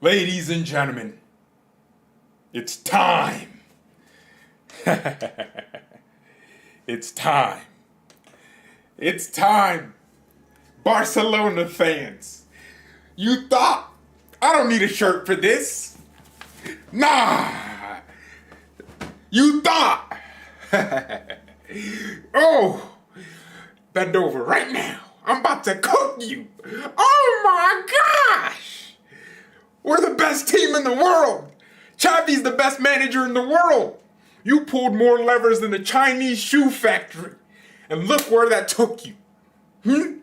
Ladies and gentlemen, it's time. It's time. It's time. Barcelona fans, you thought I don't need a shirt for this. Nah. You thought. Oh, bend over right now. I'm about to cook you. Oh my gosh. We're the best team in the world. Xavi's the best manager in the world. You pulled more levers than the Chinese shoe factory. And look where that took you. Woo,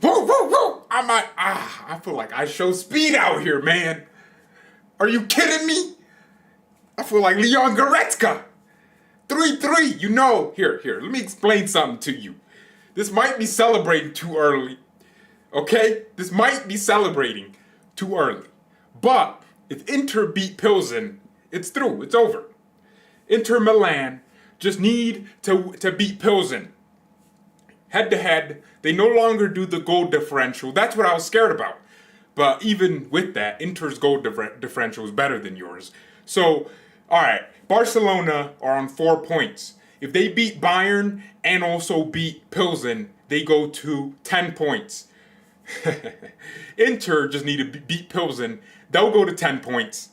woo, woo. I feel like I show speed out here, man. Are you kidding me? I feel like Leon Goretzka. 3-3, you know. Here, let me explain something to you. This might be celebrating too early. Okay? This might be celebrating too early. But if Inter beat Plzeň, it's through. It's over. Inter Milan just need to beat Plzeň. Head to head, they no longer do the goal differential. That's what I was scared about. But even with that, Inter's goal differential is better than yours. So, all right, Barcelona are on 4 points. If they beat Bayern and also beat Plzeň, they go to 10 points. Inter just need to beat Plzeň. They'll go to 10 points.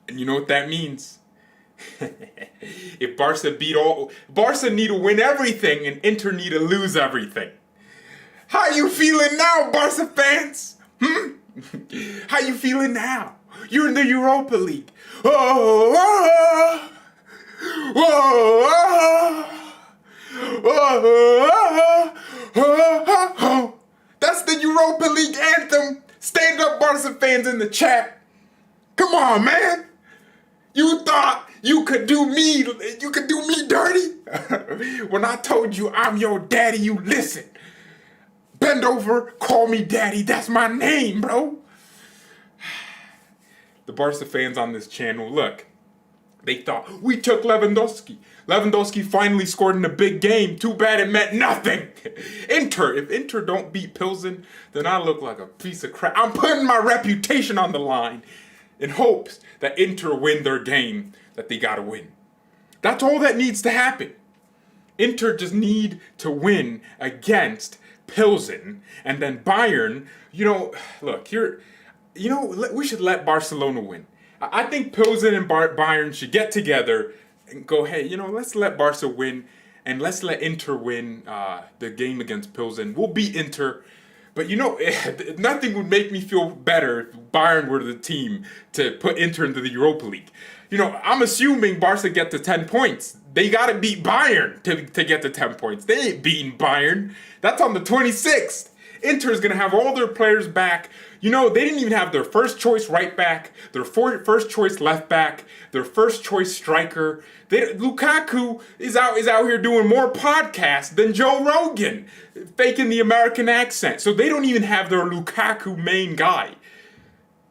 And you know what that means? If Barca need to win everything and Inter need to lose everything. How you feeling now, Barca fans? How you feeling now? You're in the Europa League. That's the Europa League anthem. Stand up, Barca fans in the chat. Come on, man. You thought you could do me dirty? When I told you I'm your daddy, you listen. Bend over, call me daddy. That's my name, bro. The Barca fans on this channel, look. They thought, we took Lewandowski. Lewandowski finally scored in a big game. Too bad it meant nothing. If Inter don't beat Plzeň, then I look like a piece of crap. I'm putting my reputation on the line in hopes that Inter win their game that they gotta win. That's all that needs to happen. Inter just need to win against Plzeň, and then Bayern, look, we should let Barcelona win. I think Plzeň and Bayern should get together and go, hey, let's let Barca win, and let's let Inter win the game against Plzeň. We'll beat Inter, but nothing would make me feel better if Bayern were the team to put Inter into the Europa League. I'm assuming Barca get to 10 points. They got to beat Bayern to get to 10 points. They ain't beating Bayern. That's on the 26th. Inter's going to have all their players back. They didn't even have their first choice right back, their first choice left back, their first choice striker. Lukaku is out here doing more podcasts than Joe Rogan, faking the American accent. So they don't even have their Lukaku main guy.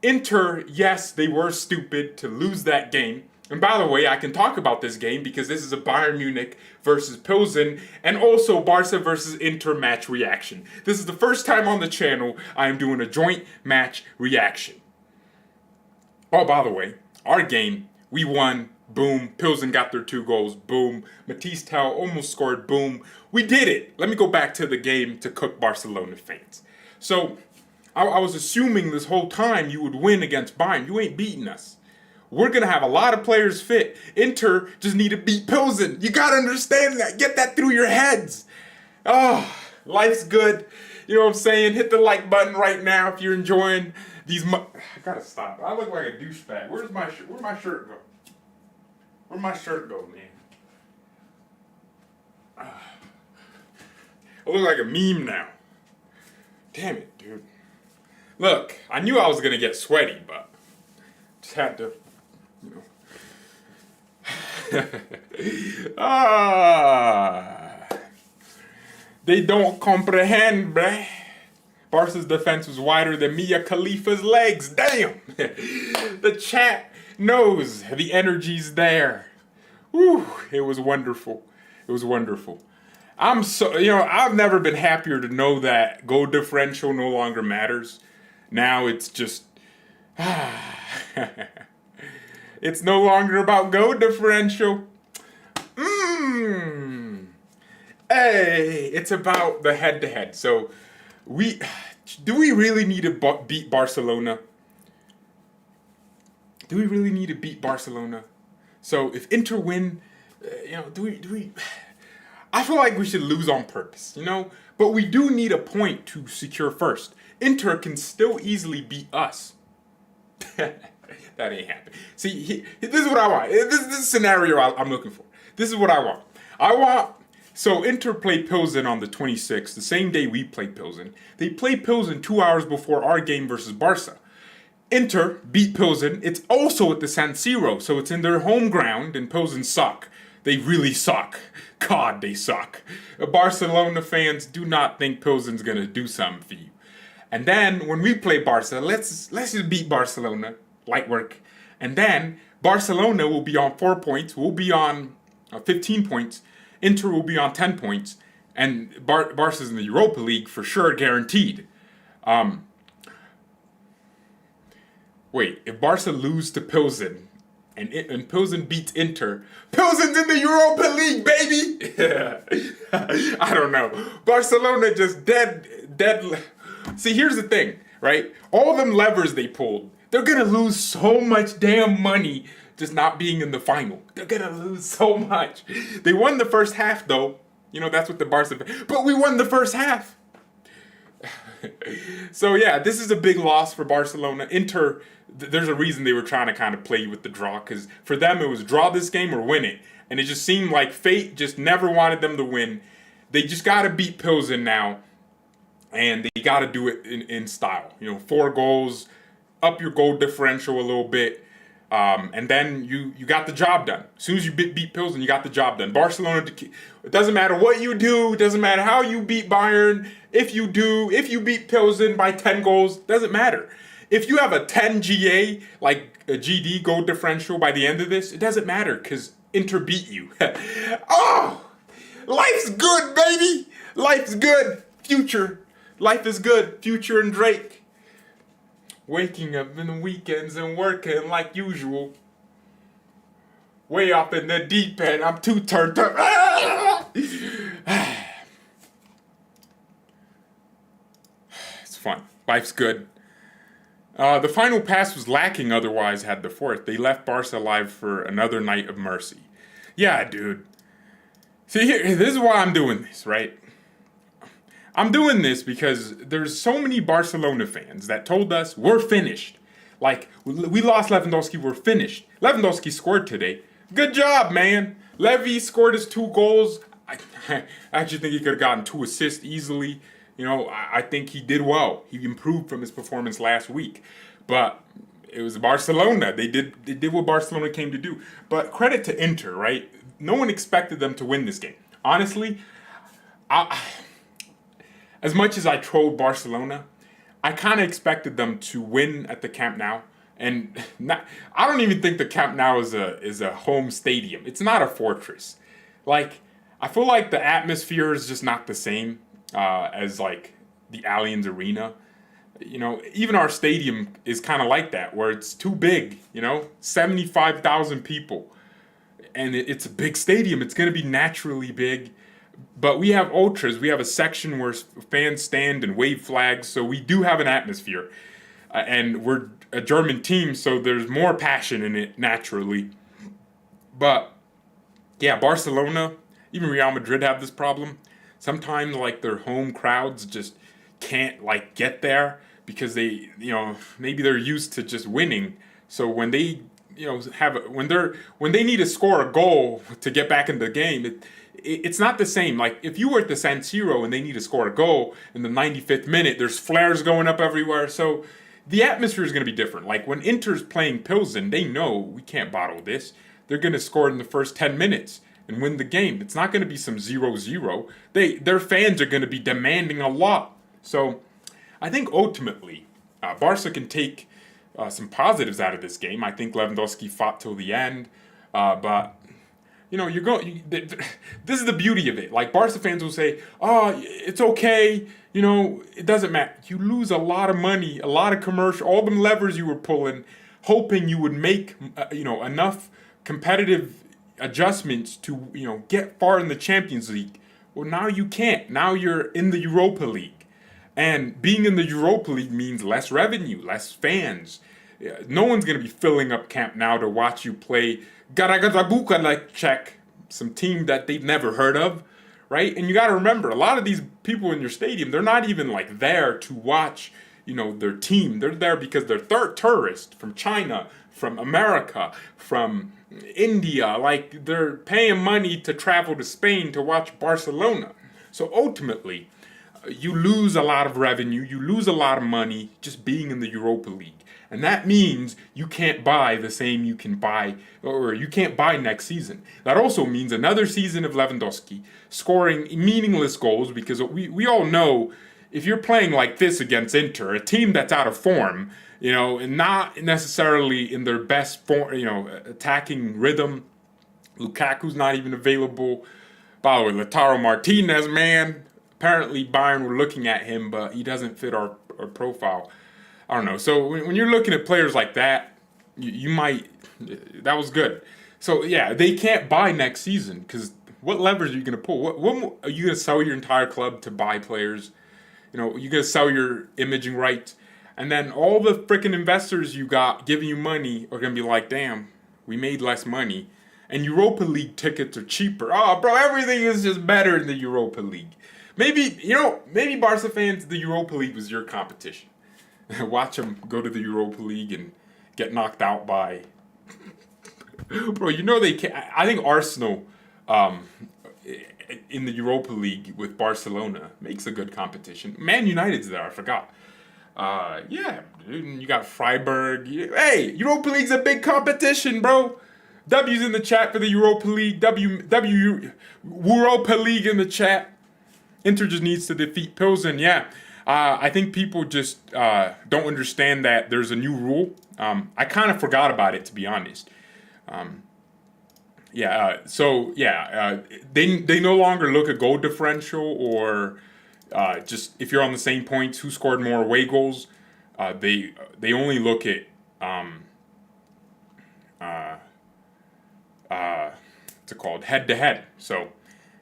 Inter, yes, they were stupid to lose that game. And by the way, I can talk about this game because this is a Bayern Munich versus Plzeň and also Barca versus Inter match reaction. This is the first time on the channel I am doing a joint match reaction. Oh, by the way, our game, we won. Boom. Plzeň got their 2 goals. Boom. Matisse Tell almost scored. Boom. We did it. Let me go back to the game to cook Barcelona fans. So, I was assuming this whole time you would win against Bayern. You ain't beating us. We're going to have a lot of players fit. Inter just need to beat Plzeň. You got to understand that. Get that through your heads. Oh, life's good. You know what I'm saying? Hit the like button right now if you're enjoying these. I got to stop. I look like a douchebag. Where's my shirt? Where'd my shirt go? Where'd my shirt go, man? I look like a meme now. Damn it, dude. Look, I knew I was going to get sweaty, but just had to, They don't comprehend, bruh. Barca's defense was wider than Mia Khalifa's legs. Damn. The chat knows the energy's there. Whew, it was wonderful. It was wonderful. I've never been happier to know that goal differential no longer matters. Now it's just It's no longer about goal differential. Hey, it's about the head-to-head. So, do we really need to beat Barcelona? Do we really need to beat Barcelona? So, if Inter win, do we? I feel like we should lose on purpose, But we do need a point to secure first. Inter can still easily beat us. That ain't happening. See, this is what I want. This is the scenario I'm looking for. This is what I want. So Inter played Plzeň on the 26th, the same day we played Plzeň. They played Plzeň 2 hours before our game versus Barca. Inter beat Plzeň. It's also at the San Siro, so it's in their home ground, and Plzeň suck. They really suck. God, they suck. Barcelona fans do not think Plzeň's gonna do something for you. And then when we play Barca, let's just beat Barcelona, light work. And then Barcelona will be on 4 points. We'll be on 15 points. Inter will be on 10 points. And Barca's in the Europa League for sure, guaranteed. Wait, if Barca lose to Plzeň and Plzeň beats Inter, Plzeň's in the Europa League, baby! I don't know. Barcelona just dead. See, here's the thing, right? All them levers they pulled, they're gonna lose so much damn money just not being in the final. They're gonna lose so much. They won the first half, though. That's what the Barca. But we won the first half. So yeah, this is a big loss for Barcelona. Inter, there's a reason they were trying to kind of play with the draw, because for them it was draw this game or win it. And it just seemed like fate just never wanted them to win. They just got to beat Plzeň now. And they got to do it in style. 4 goals, up your goal differential a little bit. And then you got the job done. As soon as you beat Plzeň, you got the job done. Barcelona, it doesn't matter what you do. It doesn't matter how you beat Bayern. If you beat Plzeň by 10 goals, doesn't matter. If you have a 10 GA, like a GD goal differential by the end of this, it doesn't matter because Inter beat you. Oh, life's good, baby. Life's good. Future. Life is good. Future and Drake. Waking up in the weekends and working like usual. Way up in the deep end. I'm too turned up. It's fun. Life's good. The final pass was lacking, otherwise had the fourth. They left Barca alive for another night of mercy. Yeah, dude. See, this is why I'm doing this, right? I'm doing this because there's so many Barcelona fans that told us we're finished. Like, we lost Lewandowski, we're finished. Lewandowski scored today. Good job, man. Levy scored his 2 goals. I actually think he could have gotten 2 assists easily. I think he did well. He improved from his performance last week. But it was Barcelona. They did what Barcelona came to do. But credit to Inter, right? No one expected them to win this game. Honestly, as much as I trolled Barcelona, I kind of expected them to win at the Camp Nou. And I don't even think the Camp Nou is a home stadium. It's not a fortress. Like, I feel like the atmosphere is just not the same as like the Allianz Arena. Even our stadium is kind of like that, where it's too big. 75,000 people, and it's a big stadium. It's going to be naturally big. But we have ultras. We have a section where fans stand and wave flags, so we do have an atmosphere. And we're a German team, so there's more passion in it naturally. But yeah, Barcelona, even Real Madrid have this problem. Sometimes like their home crowds just can't like get there because they, maybe they're used to just winning. So when they, when they need to score a goal to get back in the game, it's not the same. Like, if you were at the San Siro and they need to score a goal in the 95th minute, there's flares going up everywhere. So the atmosphere is going to be different. Like, when Inter's playing Plzeň, they know we can't bottle this. They're going to score in the first 10 minutes and win the game. It's not going to be some 0-0. Their fans are going to be demanding a lot. So I think ultimately, Barca can take some positives out of this game. I think Lewandowski fought till the end. But this is the beauty of it. Like, Barca fans will say, oh, it's okay. it doesn't matter. You lose a lot of money, a lot of commercial, all them levers you were pulling, hoping you would make, enough competitive adjustments to, get far in the Champions League. Well, now you can't. Now you're in the Europa League. And being in the Europa League means less revenue, less fans. No one's going to be filling up Camp Nou to watch you play Garagatabuka some team that they've never heard of, right? And you got to remember, a lot of these people in your stadium, they're not even there to watch, their team. They're there because they're tourists from China, from America, from India. They're paying money to travel to Spain to watch Barcelona. So ultimately, you lose a lot of revenue, you lose a lot of money just being in the Europa League. And that means you can't buy the same you can buy, or you can't buy next season. That also means another season of Lewandowski scoring meaningless goals, because we all know if you're playing like this against Inter, a team that's out of form, and not necessarily in their best form, attacking rhythm. Lukaku's not even available. By the way, Lautaro Martinez, man. Apparently Bayern were looking at him, but he doesn't fit our profile. I don't know. So when you're looking at players like that, you might... That was good. So yeah, they can't buy next season, because what levers are you going to pull? What are you going to sell your entire club to buy players? You're going to sell your imaging rights, and then all the freaking investors you got giving you money are going to be like, damn, we made less money. And Europa League tickets are cheaper. Oh, bro, everything is just better in the Europa League. Maybe Barca fans, the Europa League was your competition. Watch them go to the Europa League and get knocked out by... Bro, they can't... I think Arsenal in the Europa League with Barcelona makes a good competition. Man United's there, I forgot. Yeah, dude, you got Freiburg. Hey, Europa League's a big competition, bro. W's in the chat for the Europa League. Europa League in the chat. Inter just needs to defeat Plzeň. Yeah, I think people just don't understand that there's a new rule. I kind of forgot about it, to be honest. They no longer look at goal differential or just if you're on the same points, who scored more away goals. They only look at what's it called, head to head. So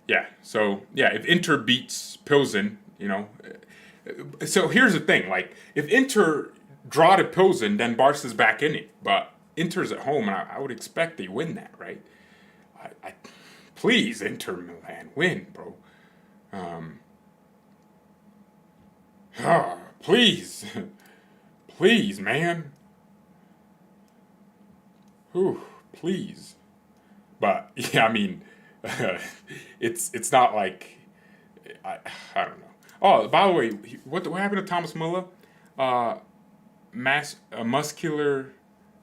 if Inter beats Plzeň, so here's the thing, if Inter draw to Plzeň, then Barca's back in it, but Inter's at home, and I would expect they win that, right? Please, Inter Milan, win, bro. Please, please, man. Whew, please. But yeah, I mean, it's not like I don't know. Oh, by the way, what happened to Thomas Müller?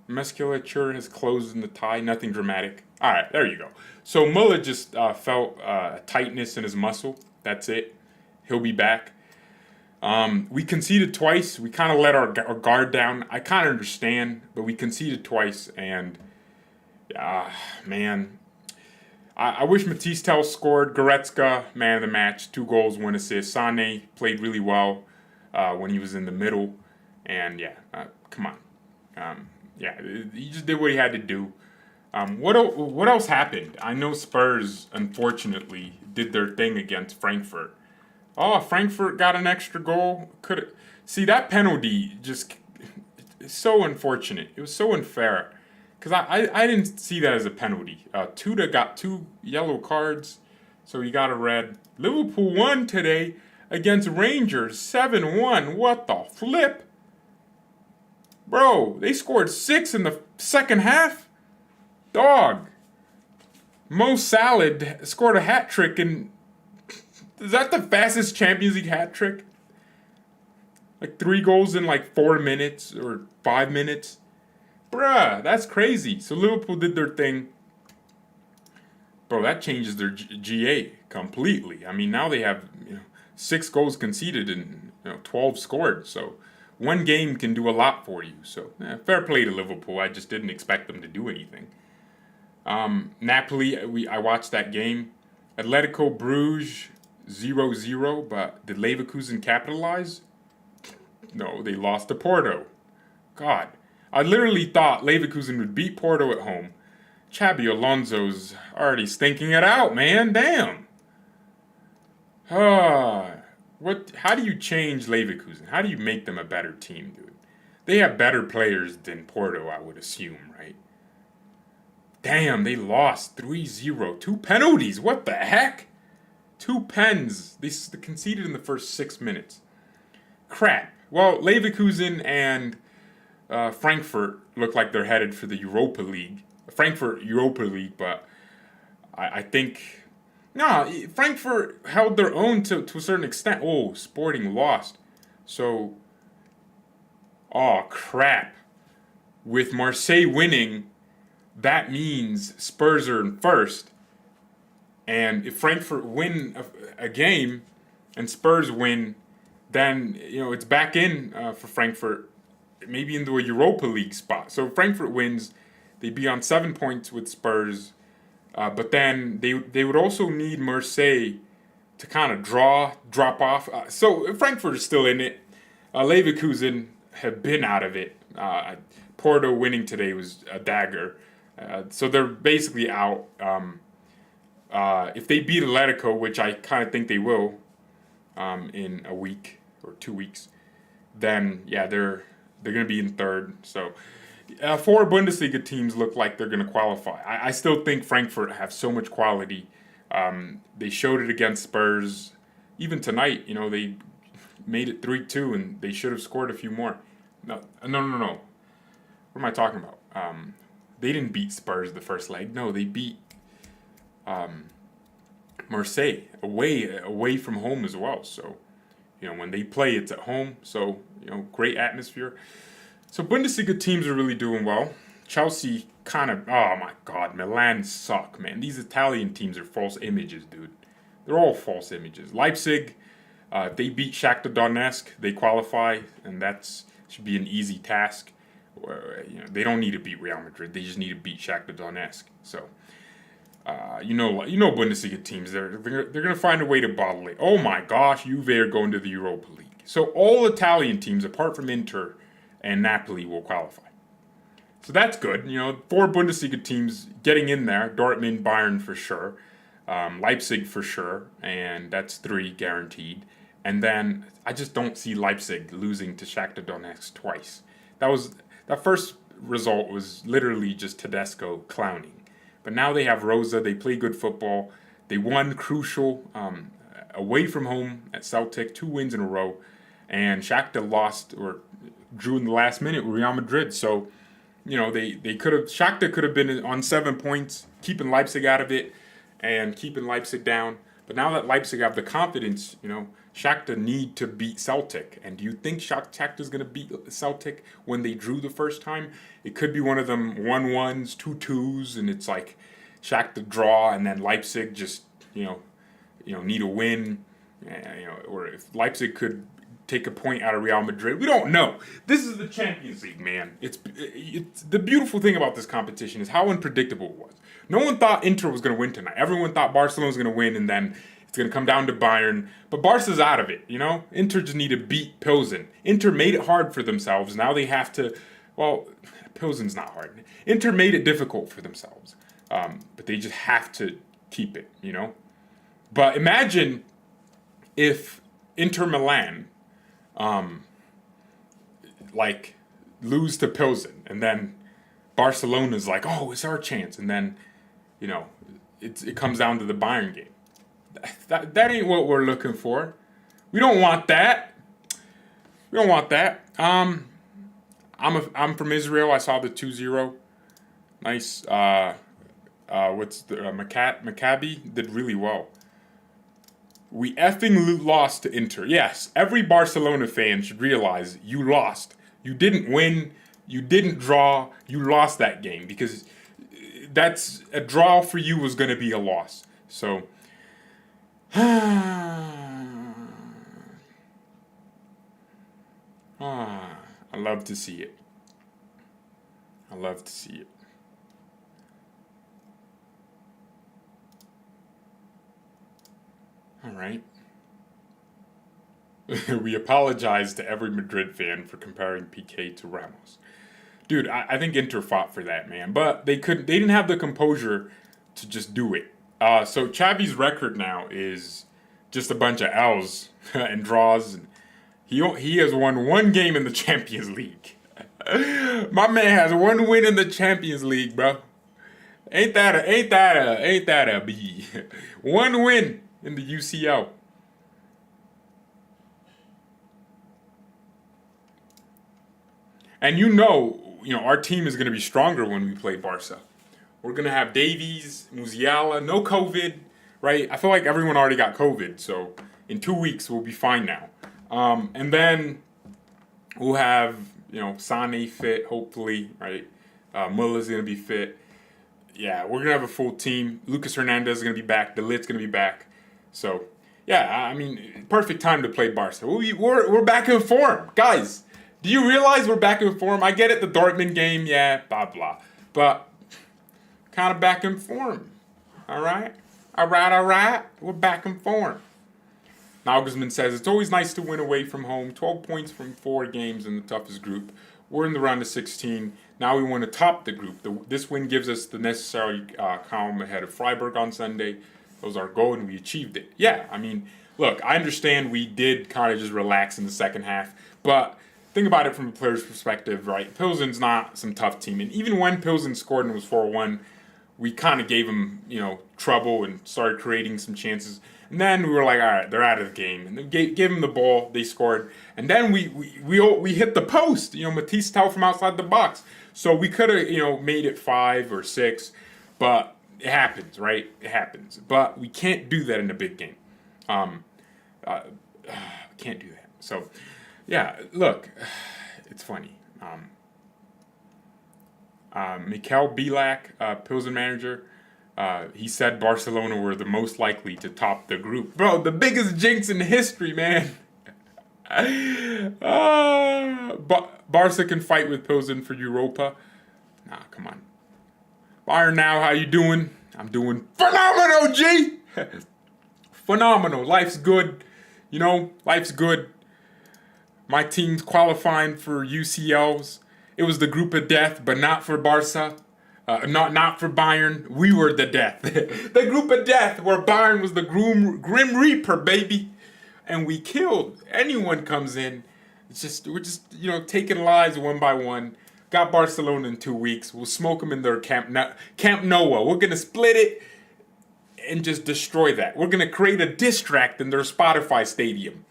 Musculature has closed in the thigh. Nothing dramatic. All right, there you go. So Müller just felt tightness in his muscle. That's it. He'll be back. We conceded twice. We kind of let our guard down. I kind of understand, but we conceded twice, and man, I wish Matisse Tell scored. Goretzka, man of the match, 2 goals, 1 assist. Sané played really well when he was in the middle, and come on, he just did what he had to do. What else happened? I know Spurs, unfortunately, did their thing against Frankfurt. Oh, Frankfurt got an extra goal. See, that penalty just is so unfortunate. It was so unfair. Because I didn't see that as a penalty. Tuta got 2 yellow cards, so he got a red. Liverpool won today against Rangers 7-1. What the flip? Bro, they scored 6 in the second half? Dog. Mo Salah scored a hat trick, and is that the fastest Champions League hat trick? 3 goals in 4 minutes or 5 minutes? Bruh, that's crazy. So Liverpool did their thing. Bro, that changes their GA completely. I mean, now they have 6 goals conceded and 12 scored. So one game can do a lot for you. So fair play to Liverpool. I just didn't expect them to do anything. Napoli, I watched that game. Atletico Bruges, 0-0, but did Leverkusen capitalize? No, they lost to Porto. God, I literally thought Leverkusen would beat Porto at home. Xabi Alonso's already stinking it out, man. Damn. How do you change Leverkusen? How do you make them a better team, dude? They have better players than Porto, I would assume, right? Damn, they lost 3-0. 2 penalties. What the heck? 2 pens. They conceded in the first 6 minutes. Crap. Well, Leverkusen and Frankfurt look like they're headed for the Europa League. Frankfurt Europa League, but I think no, Frankfurt held their own to a certain extent. Oh, Sporting lost. So, oh crap. With Marseille winning, that means Spurs are in first. And if Frankfurt win a game and Spurs win, then it's back in for Frankfurt, maybe into a Europa League spot. So if Frankfurt wins, they'd be on 7 points with Spurs. But then they would also need Marseille to kind of drop off. So Frankfurt is still in it. Leverkusen have been out of it. Porto winning today was a dagger. So they're basically out. If they beat Atletico, which I kind of think they will in a week or 2 weeks, then yeah, they're going to be in third. So 4 Bundesliga teams look like they're going to qualify. I still think Frankfurt have so much quality. They showed it against Spurs. Even tonight, they made it 3-2, and they should have scored a few more. No. What am I talking about? They didn't beat Spurs the first leg. No, they beat Marseille away from home as well. So, when they play, it's at home. So, great atmosphere. So Bundesliga teams are really doing well. Chelsea kind of, oh my God, Milan suck, man. These Italian teams are false images, dude. They're all false images. Leipzig, if they beat Shakhtar Donetsk, they qualify, and that should be an easy task. They don't need to beat Real Madrid. They just need to beat Shakhtar Donetsk. So, Bundesliga teams, they're gonna find a way to bottle it. Oh my gosh, Juve are going to the Europa League. So all Italian teams, apart from Inter and Napoli, will qualify. So that's good. 4 Bundesliga teams getting in there. Dortmund, Bayern for sure. Leipzig for sure. And that's 3 guaranteed. And then I just don't see Leipzig losing to Shakhtar Donetsk twice. That first result was literally just Tedesco clowning. But now they have Rosa. They play good football. They won crucial away from home at Celtic. 2 wins in a row. And Shakhtar lost or drew in the last minute with Real Madrid. So, Shakhtar could have been on 7 points, keeping Leipzig out of it and keeping Leipzig down. But now that Leipzig have the confidence, Shakhtar need to beat Celtic. And do you think Shakhtar's going to beat Celtic when they drew the first time? It could be one of them 1-1s, 2-2s, and it's like Shakhtar draw, and then Leipzig just, need a win. Or if Leipzig could take a point out of Real Madrid. We don't know. This is the Champions League, man. It's the beautiful thing about this competition is how unpredictable it was. No one thought Inter was going to win tonight. Everyone thought Barcelona was going to win, and then it's going to come down to Bayern. But Barca's out of it, Inter just need to beat Plzeň. Inter made it hard for themselves. Now they have to, Plzeň's not hard. Inter made it difficult for themselves. But they just have to keep it, But imagine if Inter Milan lose to Plzeň, and then Barcelona's like, oh, it's our chance, and then, it comes down to the Bayern game. That ain't what we're looking for. We don't want that. I'm from Israel. I saw the 2-0. Nice. What's the Maccabi did really well. We effing lost to Inter. Yes, every Barcelona fan should realize you lost. You didn't win. You didn't draw. You lost that game because that's a draw for you was going to be a loss. So, I love to see it. All right. We apologize to every Madrid fan for comparing PK to Ramos. Dude, I think Inter fought for that, man. But they couldn't. They didn't have the composure to just do it. So Xavi's record now is just a bunch of L's and draws. And he has won one game in the Champions League. My man has one win in the Champions League, bro. Ain't that a B? One win in the UCL. And our team is going to be stronger when we play Barca. We're going to have Davies, Musiala, no COVID, right? I feel like everyone already got COVID, so in 2 weeks we'll be fine now. And then we'll have, Sane fit, hopefully, right? Muller's going to be fit. Yeah, we're going to have a full team. Lucas Hernandez is going to be back. De Ligt's going to be back. So, yeah, I mean, perfect time to play Barca. We're back in form. Guys, do you realize we're back in form? I get it, the Dortmund game, yeah, blah, blah. But kind of back in form. All right? All right. We're back in form. Nagelsmann says, it's always nice to win away from home. 12 points from 4 games in the toughest group. We're in the round of 16. Now we want to top the group. This win gives us the necessary calm ahead of Freiburg on Sunday. That was our goal, and we achieved it. Yeah, I mean, look, I understand we did kind of just relax in the second half, but think about it from a player's perspective, right? Pilsen's not some tough team. And even when Pilsen scored and it was 4-1, we kind of gave them, trouble and started creating some chances. And then we were like, all right, they're out of the game. And then gave them the ball, they scored. And then we hit the post, Matisse Tell from outside the box. So we could have, made it 5 or 6. But it happens, right? It happens. But we can't do that in a big game. Can't do that. So, yeah, look, it's funny. Mikel Bielak, Pilsen manager, he said Barcelona were the most likely to top the group. Bro, the biggest jinx in history, man. Barca can fight with Pilsen for Europa. Nah, come on. BayernNow, how you doing? I'm doing phenomenal, G! Phenomenal. Life's good. Life's good. My team's qualifying for UCLs. It was the group of death, but not for Barca. Not for Bayern. We were the death. The group of death, where Bayern was the Grim Reaper, baby. And we killed. Anyone comes in. We're just taking lives one by one. Got Barcelona in 2 weeks. We'll smoke them in their Camp Noah. We're going to split it and just destroy that. We're going to create a diss track in their Spotify stadium.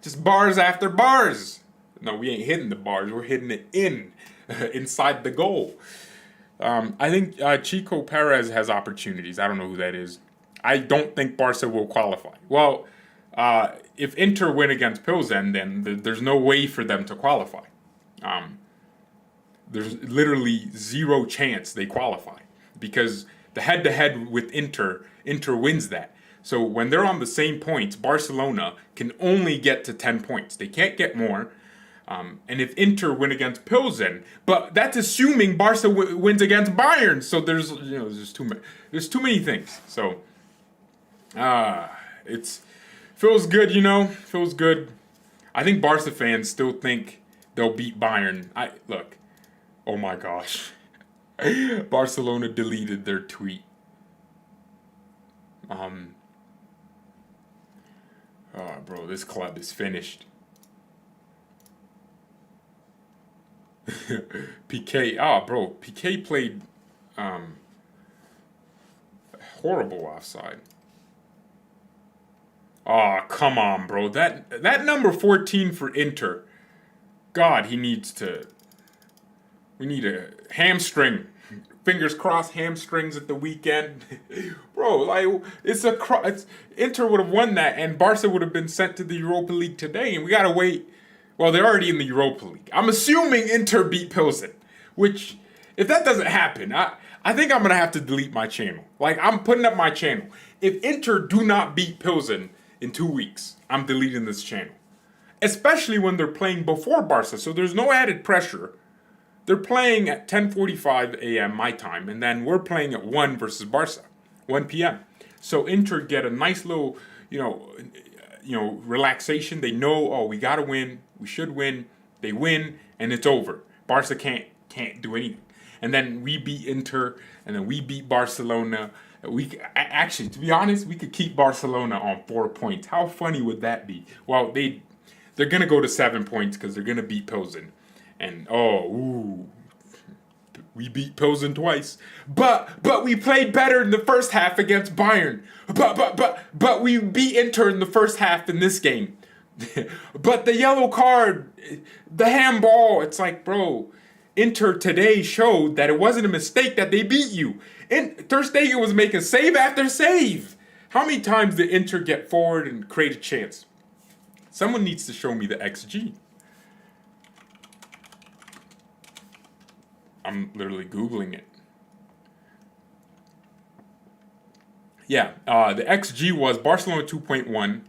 Just bars after bars. No, we ain't hitting the bars. We're hitting it inside the goal. I think Chico Perez has opportunities. I don't know who that is. I don't think Barca will qualify. Well, if Inter win against Pilsen, then there's no way for them to qualify. There's literally zero chance they qualify because the head-to-head with Inter wins that. So when they're on the same points, Barcelona can only get to 10 points. They can't get more. And if Inter win against Pilsen, but that's assuming Barca wins against Bayern. So there's too many things. So it's feels good, feels good. I think Barca fans still think they'll beat Bayern. Look, oh my gosh, Barcelona deleted their tweet. Bro, this club is finished. PK, PK played horrible offside. Come on, bro. That number 14 for Inter, God, we need a hamstring. Fingers crossed, hamstrings at the weekend. Bro, Inter would have won that, and Barca would have been sent to the Europa League today, and we gotta wait. Well, they're already in the Europa League. I'm assuming Inter beat Pilsen, which, if that doesn't happen, I think I'm going to have to delete my channel. I'm putting up my channel. If Inter do not beat Pilsen in 2 weeks, I'm deleting this channel. Especially when they're playing before Barca, so there's no added pressure. They're playing at 10:45 a.m. my time, and then we're playing at 1 versus Barca, 1 p.m. So Inter get a nice little, relaxation. They know, oh, we gotta win. We should win. They win, and it's over. Barca can't do anything. And then we beat Inter, and then we beat Barcelona. We actually, to be honest, we could keep Barcelona on 4 points. How funny would that be? Well, they're gonna go to 7 points because they're gonna beat Plzeň, and we beat Plzeň twice. But we played better in the first half against Bayern. But we beat Inter in the first half in this game. But the yellow card, the handball, it's like, bro, Inter today showed that it wasn't a mistake that they beat you. And Ter Stegen was making save after save. How many times did Inter get forward and create a chance? Someone needs to show me the XG. I'm literally Googling it. Yeah, the XG was Barcelona 2.1.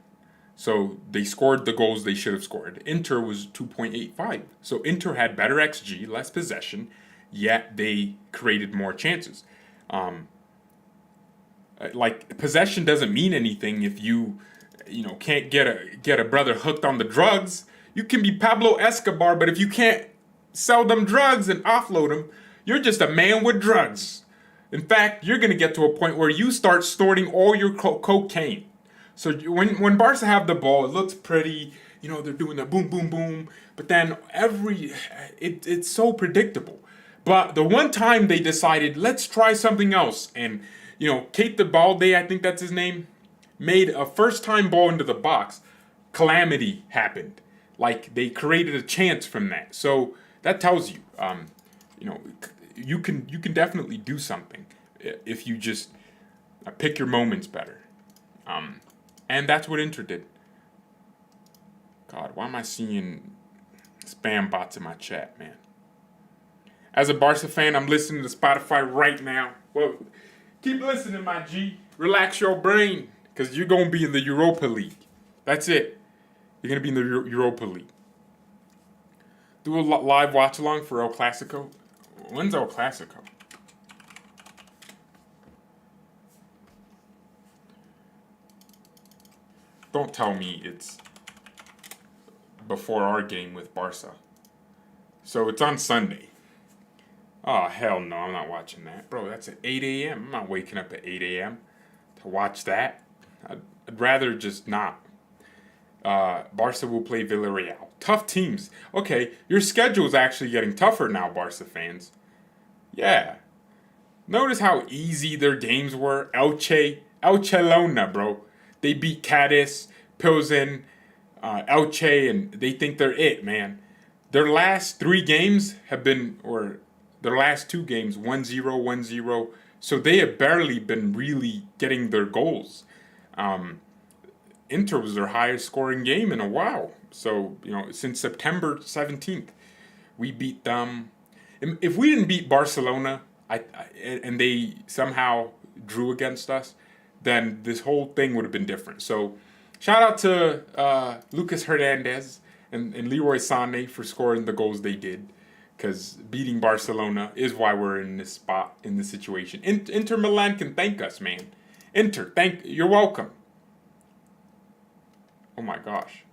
So they scored the goals they should have scored. Inter was 2.85. So Inter had better XG, less possession, yet they created more chances. Like, possession doesn't mean anything if you can't get a brother hooked on the drugs. You can be Pablo Escobar, but if you can't sell them drugs and offload them, you're just a man with drugs. In fact, you're gonna get to a point where you start snorting all your cocaine. So when Barca have the ball, it looks pretty. They're doing the boom, boom, boom. But then it's so predictable. But the one time they decided, let's try something else. And, Kate the Balde, I think that's his name, made a first-time ball into the box. Calamity happened. Like, they created a chance from that. So that tells you, you can definitely do something if you just pick your moments better. And that's what Inter did. God, why am I seeing spam bots in my chat, man? As a Barca fan, I'm listening to Spotify right now. Well, keep listening, my G. Relax your brain, because you're going to be in the Europa League. That's it. You're going to be in the Europa League. Do a live watch-along for El Clasico. When's El Clasico? Don't tell me it's before our game with Barca. So it's on Sunday. Oh, hell no, I'm not watching that. Bro, that's at 8 a.m. I'm not waking up at 8 a.m. to watch that. I'd rather just not. Barca will play Villarreal. Tough teams. Okay, your schedule is actually getting tougher now, Barca fans. Yeah. Notice how easy their games were. Elche-Lona, bro. They beat Cadiz, Plzeň, Elche, and they think they're it, man. Their last 3 games have been, or their last 2 games, 1-0, 1-0. So they have barely been really getting their goals. Inter was their highest scoring game in a while. So, since September 17th, we beat them. If we didn't beat Barcelona, and they somehow drew against us, then this whole thing would have been different. So, shout out to Lucas Hernandez and Leroy Sané for scoring the goals they did, because beating Barcelona is why we're in this spot, in this situation. Inter Milan can thank us, man. You're welcome. Oh my gosh.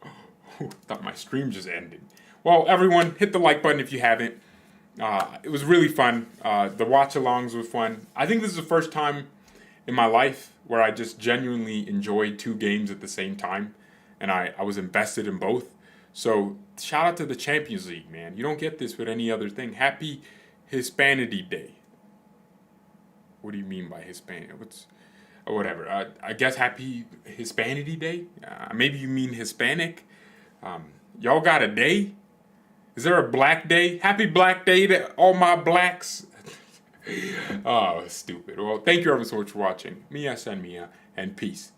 Thought my stream just ended. Well, everyone, hit the like button if you haven't. It was really fun. The watch-alongs were fun. I think this is the first time in my life where I just genuinely enjoyed 2 games at the same time, and I was invested in both. So shout out to the Champions League, man. You don't get this with any other thing. Happy Hispanity Day. What do you mean by Hispanic? Whatever. I guess Happy Hispanity Day. Maybe you mean Hispanic. Y'all got a day? Is there a Black Day? Happy Black Day to all my blacks. Oh, stupid. Well, thank you ever so much for watching. Mia San Mia, and peace.